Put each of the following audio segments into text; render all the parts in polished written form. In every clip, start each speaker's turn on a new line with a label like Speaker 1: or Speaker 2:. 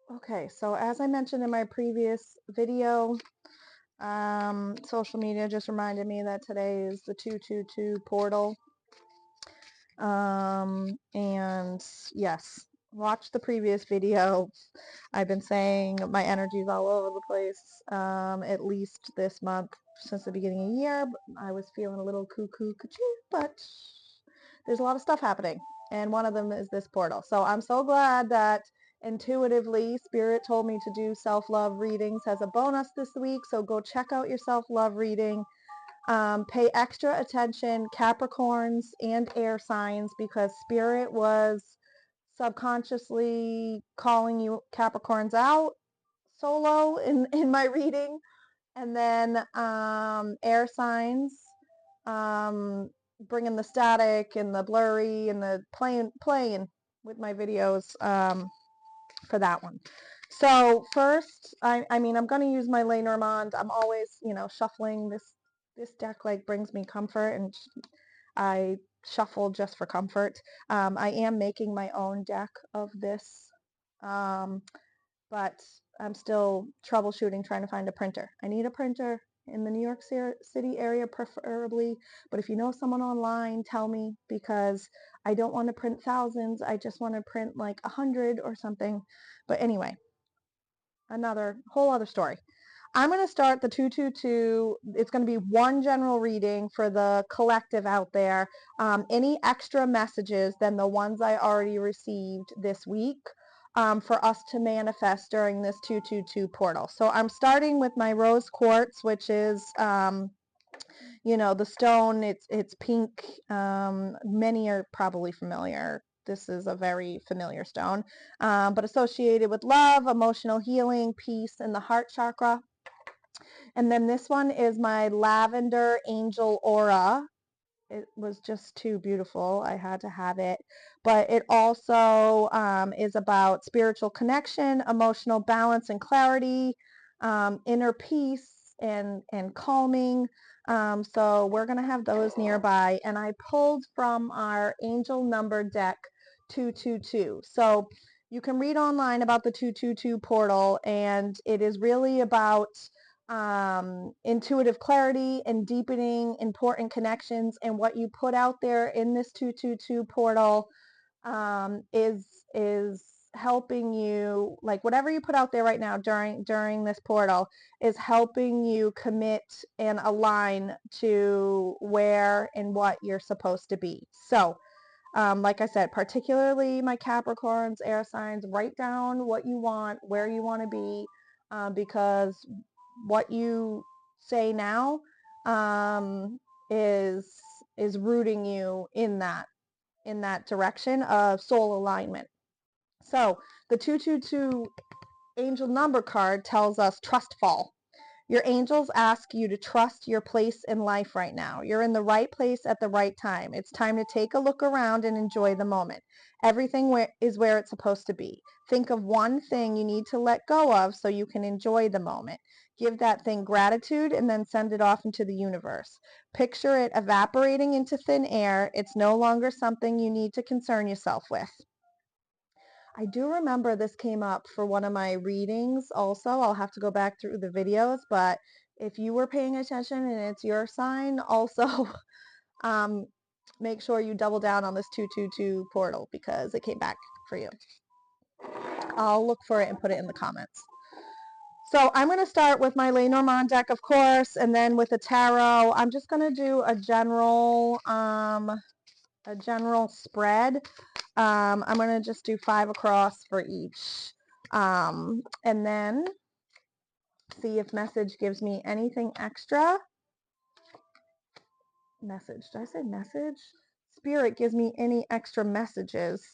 Speaker 1: Okay, so as I mentioned in my previous video, social media just reminded me that today is the 222 portal. And yes, watch the previous video. I've been saying my energy's all over the place, at least this month since the beginning of the year. I was feeling a little cuckoo, but there's a lot of stuff happening, and one of them is this portal. So I'm so glad that intuitively Spirit told me to do self-love readings as a bonus this week. So go check out your self-love reading. Pay extra attention, Capricorns and air signs, because Spirit was subconsciously calling you Capricorns out solo in my reading. And then air signs, um, bringing the static and the blurry and the playing with my videos for that one. So first, I mean, I'm going to use my Lenormand. I'm always, shuffling this deck like brings me comfort, and I shuffle just for comfort. I am making my own deck of this, um, but I'm still troubleshooting trying to find a printer. I need a printer in the New York City area preferably, but if you know someone online, tell me, because I don't want to print thousands. I just want to print like 100 or something. But anyway, another whole other story. I'm going to start the 222. It's going to be one general reading for the collective out there. Any extra messages than the ones I already received this week, for us to manifest during this 222 portal. So I'm starting with my rose quartz, which is, the stone. It's pink. Many are probably familiar. This is a very familiar stone, but associated with love, emotional healing, peace, and the heart chakra. And then this one is my lavender angel aura. It was just too beautiful. I had to have it. But it also is about spiritual connection, emotional balance and clarity, inner peace and calming. So we're going to have those nearby. And I pulled from our angel number deck 222. So you can read online about the 222 portal, and it is really about intuitive clarity and deepening important connections. And what you put out there in this 222 portal is helping you, like whatever you put out there right now during this portal is helping you commit and align to where and what you're supposed to be. So like I said, particularly my Capricorns, air signs, write down what you want, where you want to be, because what you say now um, is rooting you in that direction of soul alignment. So the 222 angel number card tells us trust fall. Your angels ask you to trust your place in life right now. You're in the right place at the right time. It's time to take a look around and enjoy the moment. Everything is where it's supposed to be. Think of one thing you need to let go of so you can enjoy the moment. Give that thing gratitude and then send it off into the universe. Picture it evaporating into thin air. It's no longer something you need to concern yourself with. I do remember this came up for one of my readings also. I'll have to go back through the videos, but if you were paying attention and it's your sign, also um, make sure you double down on this 222 portal because it came back for you. I'll look for it and put it in the comments. So I'm going to start with my Lenormand deck, of course, and then with a tarot. I'm just going to do a general spread. I'm going to just do 5 across for each. And then see if message gives me anything extra. Message. Did I say message? Spirit gives me any extra messages.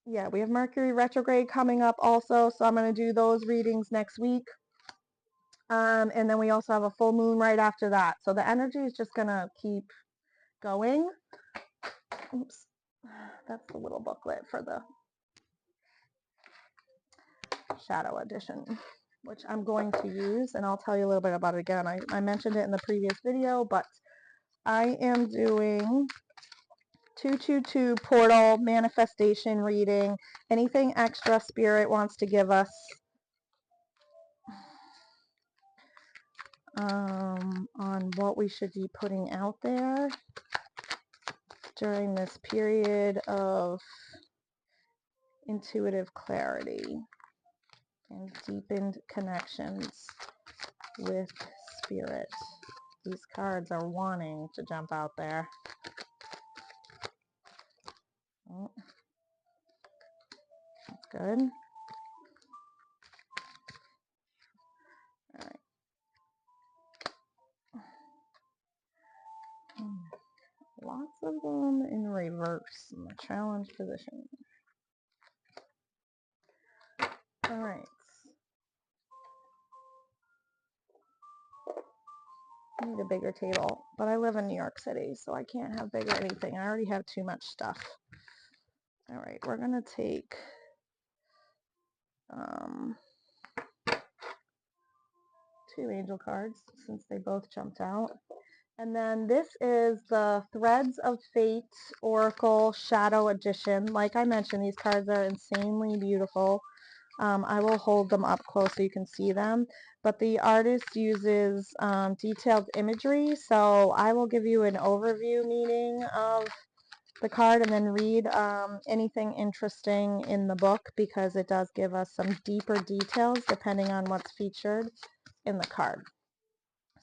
Speaker 1: Yeah, we have Mercury retrograde coming up also, so I'm going to do those readings next week. And then we also have a full moon right after that. So the energy is just going to keep going. Oops. That's the little booklet for the shadow edition, which I'm going to use, and I'll tell you a little bit about it again. I mentioned it in the previous video, but I am doing 222 portal manifestation reading. Anything extra Spirit wants to give us on what we should be putting out there during this period of intuitive clarity and deepened connections with Spirit. These cards are wanting to jump out there. Oh, that's good. All right. Lots of them in reverse in the challenge position. All right. I need a bigger table, but I live in New York City, so I can't have bigger anything. I already have too much stuff. All right, we're going to take two angel cards since they both jumped out. And then this is the Threads of Fate Oracle Shadow Edition. Like I mentioned, these cards are insanely beautiful. I will hold them up close so you can see them. But the artist uses detailed imagery, so I will give you an overview meaning of the card and then read anything interesting in the book, because it does give us some deeper details depending on what's featured in the card.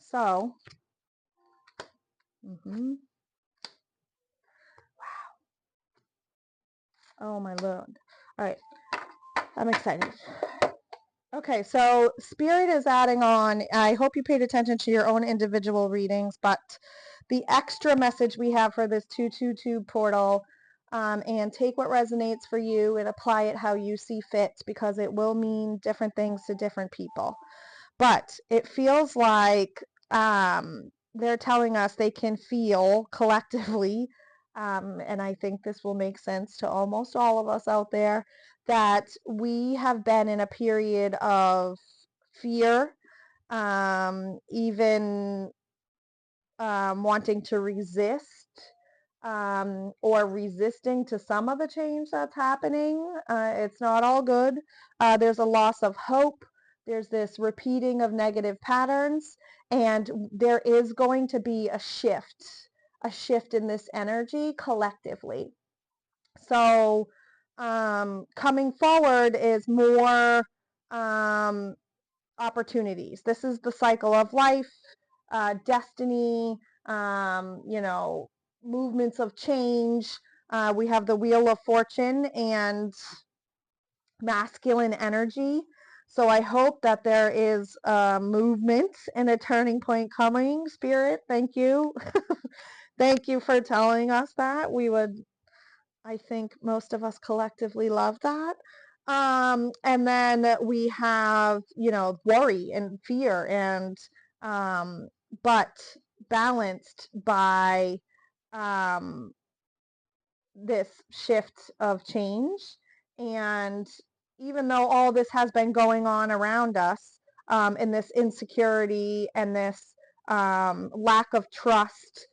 Speaker 1: So, wow. Oh my Lord. All right, I'm excited. Okay, so Spirit is adding on. I hope you paid attention to your own individual readings, but the extra message we have for this 222 portal, and take what resonates for you and apply it how you see fit, because it will mean different things to different people. But it feels like they're telling us they can feel collectively, and I think this will make sense to almost all of us out there, that we have been in a period of fear, even wanting to resist, or resisting to some of the change that's happening. It's not all good. There's a loss of hope. There's this repeating of negative patterns, and there is going to be a shift in this energy collectively. So coming forward is more opportunities. This is the cycle of life, destiny, movements of change. We have the Wheel of Fortune and masculine energy. So I hope that there is movement and a turning point coming. Spirit, thank you. Thank you for telling us that. I think most of us collectively love that. And then we have, worry and fear, and but balanced by this shift of change. And even though all this has been going on around us, in this insecurity and this lack of trust,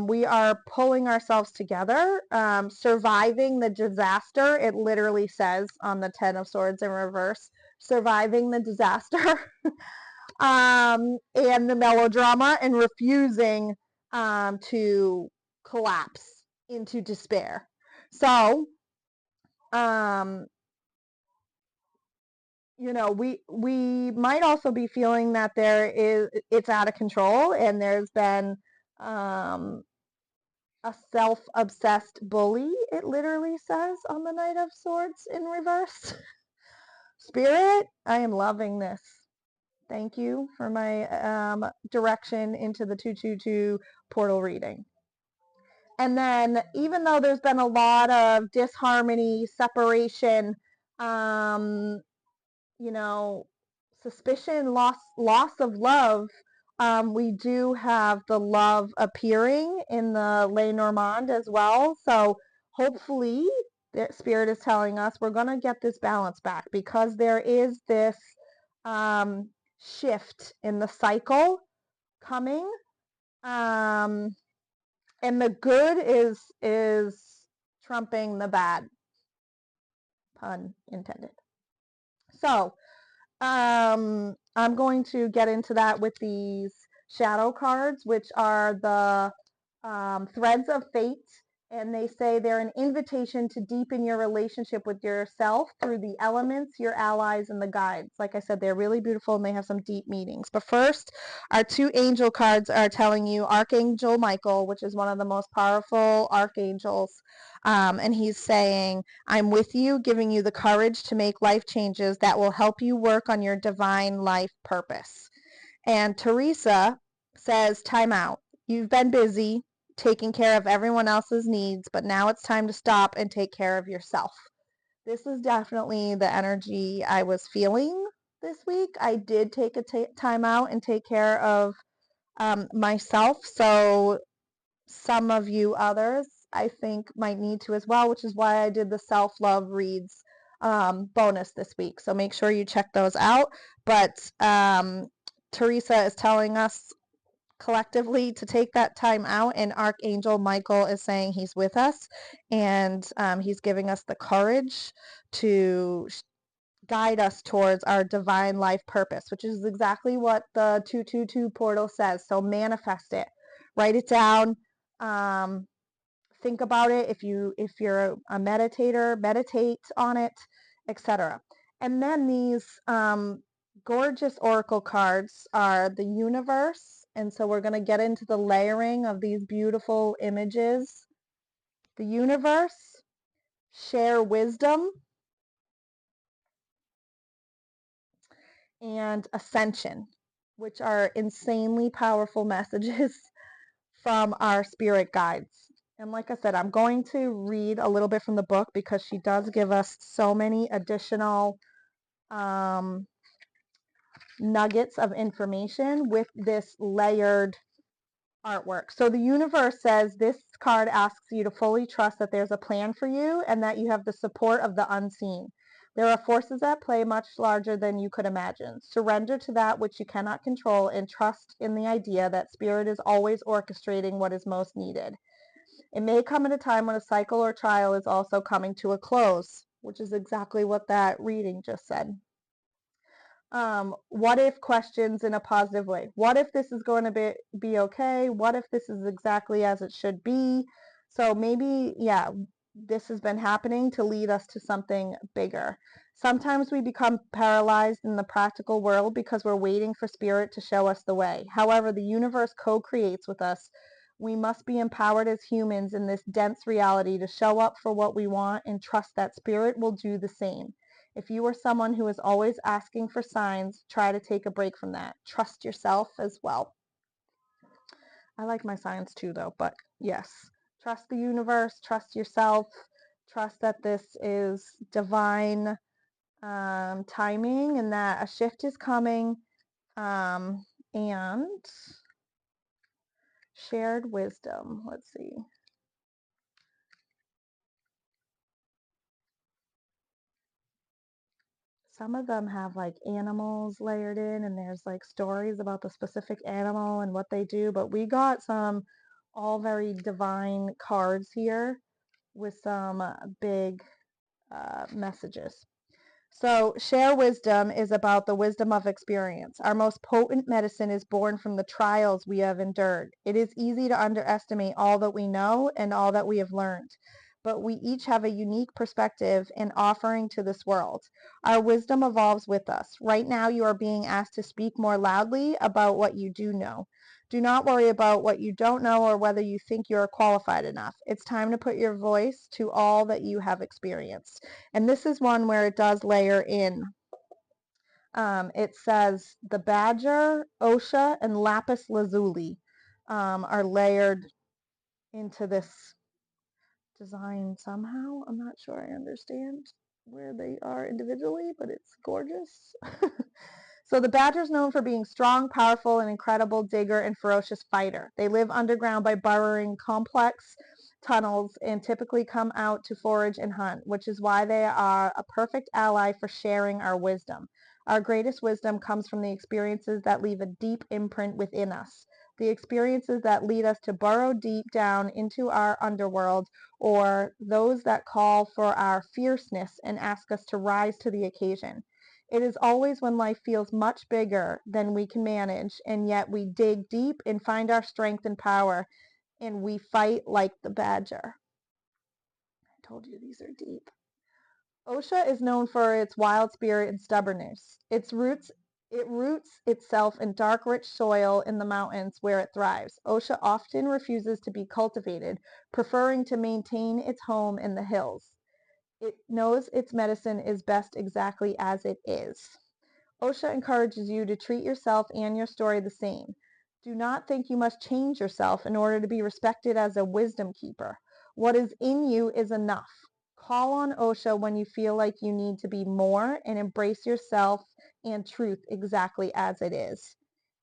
Speaker 1: we are pulling ourselves together, surviving the disaster. It literally says on the 10 of Swords in reverse, surviving the disaster, and the melodrama, and refusing to collapse into despair. So, we might also be feeling that it's out of control, and there's been a self-obsessed bully, it literally says on the Knight of Swords in reverse. Spirit, I am loving this. Thank you for my direction into the 222 portal reading. And then, even though there's been a lot of disharmony, separation, suspicion, loss of love, we do have the love appearing in the Lenormand as well. So hopefully, the Spirit is telling us we're going to get this balance back, because there is this shift in the cycle coming. And the good is trumping the bad, pun intended. So I'm going to get into that with these shadow cards, which are the threads of fate. And they say they're an invitation to deepen your relationship with yourself through the elements, your allies, and the guides. Like I said, they're really beautiful and they have some deep meanings. But first, our two angel cards are telling you Archangel Michael, which is one of the most powerful archangels. And he's saying, I'm with you, giving you the courage to make life changes that will help you work on your divine life purpose. And Teresa says, time out. You've been busy taking care of everyone else's needs, but now it's time to stop and take care of yourself. This is definitely the energy I was feeling this week. I did take a time out and take care of myself. So some of you others, I think, might need to as well, which is why I did the self-love reads bonus this week. So make sure you check those out. But Teresa is telling us collectively to take that time out, and Archangel Michael is saying he's with us, and he's giving us the courage to guide us towards our divine life purpose, which is exactly what the 222 portal says. So manifest it, write it down, think about it. If you're a meditator, meditate on it, etc. And then these gorgeous oracle cards are the universe, and so we're going to get into the layering of these beautiful images. The universe, share wisdom, and ascension, which are insanely powerful messages from our spirit guides. And like I said, I'm going to read a little bit from the book because she does give us so many additional nuggets of information with this layered artwork. So the universe says this card asks you to fully trust that there's a plan for you and that you have the support of the unseen. There are forces at play much larger than you could imagine. Surrender to that which you cannot control and trust in the idea that spirit is always orchestrating what is most needed. It may come at a time when a cycle or trial is also coming to a close, which is exactly what that reading just said. What if questions in a positive way? What if this is going to be okay? What if this is exactly as it should be? So maybe, yeah, this has been happening to lead us to something bigger. Sometimes we become paralyzed in the practical world because we're waiting for spirit to show us the way. However, the universe co-creates with us. We must be empowered as humans in this dense reality to show up for what we want and trust that spirit will do the same. If you are someone who is always asking for signs, try to take a break from that. Trust yourself as well. I like my signs too, though, but yes. Trust the universe, trust yourself, trust that this is divine timing and that a shift is coming, and shared wisdom. Let's see. Some of them have like animals layered in, and there's like stories about the specific animal and what they do, but we got some all very divine cards here with some big messages. So, share wisdom is about the wisdom of experience. Our most potent medicine is born from the trials we have endured. It is easy to underestimate all that we know and all that we have learned, but we each have a unique perspective and offering to this world. Our wisdom evolves with us. Right now, you are being asked to speak more loudly about what you do know. Do not worry about what you don't know or whether you think you are qualified enough. It's time to put your voice to all that you have experienced. And this is one where it does layer in. It says the badger, osha, and lapis lazuli are layered into this design somehow. I'm not sure I understand where they are individually, but it's gorgeous. So the badger is known for being strong, powerful, an incredible digger and ferocious fighter. They live underground by burrowing complex tunnels and typically come out to forage and hunt, which is why they are a perfect ally for sharing our wisdom. Our greatest wisdom comes from the experiences that leave a deep imprint within us. the experiences that lead us to burrow deep down into our underworld, or those that call for our fierceness and ask us to rise to the occasion. It is always when life feels much bigger than we can manage, and yet we dig deep and find our strength and power, and we fight like the badger. I told you these are deep. Osha is known for its wild spirit and stubbornness. It roots itself in dark, rich soil in the mountains where it thrives. Osha often refuses to be cultivated, preferring to maintain its home in the hills. It knows its medicine is best exactly as it is. Osha encourages you to treat yourself and your story the same. Do not think you must change yourself in order to be respected as a wisdom keeper. What is in you is enough. Call on Osha when you feel like you need to be more, and embrace yourself and truth exactly as it is.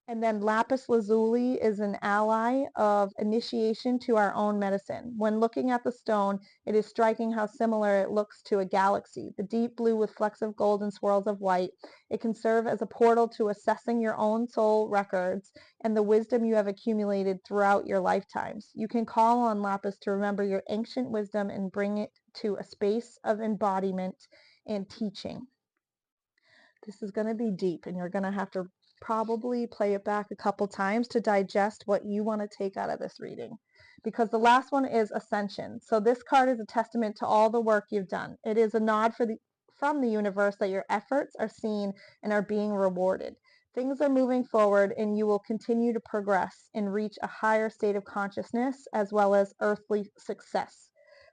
Speaker 1: And then lapis lazuli is an ally of initiation to our own medicine. When looking at the stone, it is striking how similar it looks to a galaxy, the deep blue with flecks of gold and swirls of white. It can serve as a portal to assessing your own soul records and the wisdom you have accumulated throughout your lifetimes. You can call on lapis to remember your ancient wisdom and bring it to a space of embodiment and teaching. This is going to be deep, and you're going to have to probably play it back a couple times to digest what you want to take out of this reading. Because the last one is Ascension. So this card is a testament to all the work you've done. It is a nod from the universe that your efforts are seen and are being rewarded. Things are moving forward, and you will continue to progress and reach a higher state of consciousness as well as earthly success.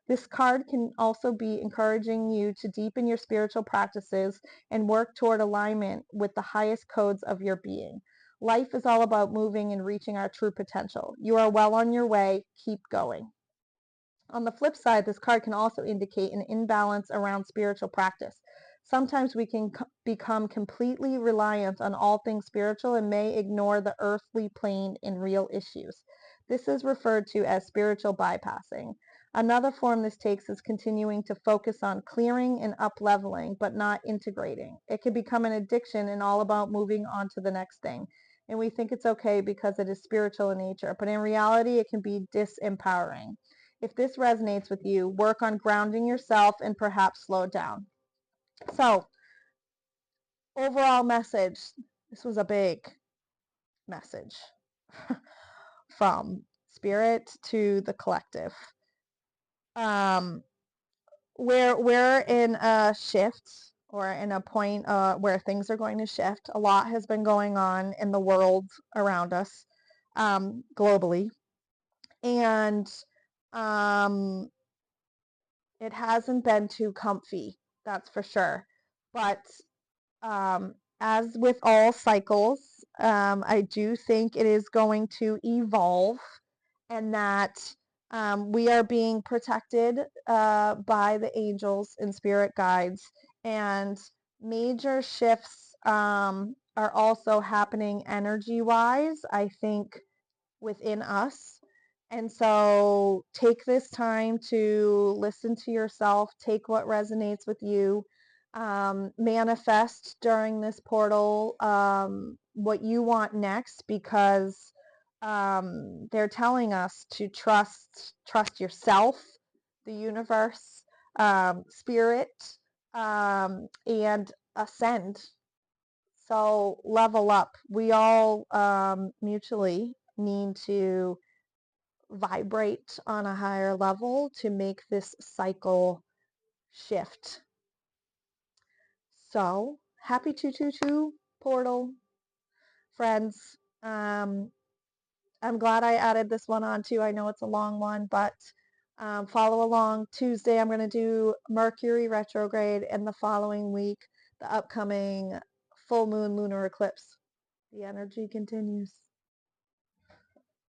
Speaker 1: This card can also be encouraging you to deepen your spiritual practices and work toward alignment with the highest codes of your being. Life is all about moving and reaching our true potential. You are well on your way. Keep going. On the flip side, this card can also indicate an imbalance around spiritual practice. Sometimes we can become completely reliant on all things spiritual and may ignore the earthly plane in real issues. This is referred to as spiritual bypassing. Another form this takes is continuing to focus on clearing and up-leveling, but not integrating. It can become an addiction and all about moving on to the next thing. And we think it's okay because it is spiritual in nature, but in reality, it can be disempowering. If this resonates with you, work on grounding yourself and perhaps slow down. So, overall message, this was a big message from spirit to the collective. We're in a shift, or in a point where things are going to shift. A lot has been going on in the world around us, globally, and it hasn't been too comfy, that's for sure. But as with all cycles, I do think it is going to evolve, and that we are being protected by the angels and spirit guides, and major shifts are also happening energy-wise, I think, within us. And so take this time to listen to yourself, take what resonates with you, manifest during this portal what you want next, because they're telling us to trust yourself, the universe, spirit, and ascend. So level up. We all mutually need to vibrate on a higher level to make this cycle shift. So happy 222 portal, friends. I'm glad I added this one on too. I know it's a long one, but follow along. Tuesday, I'm going to do Mercury retrograde, and the following week, the upcoming full moon lunar eclipse. The energy continues.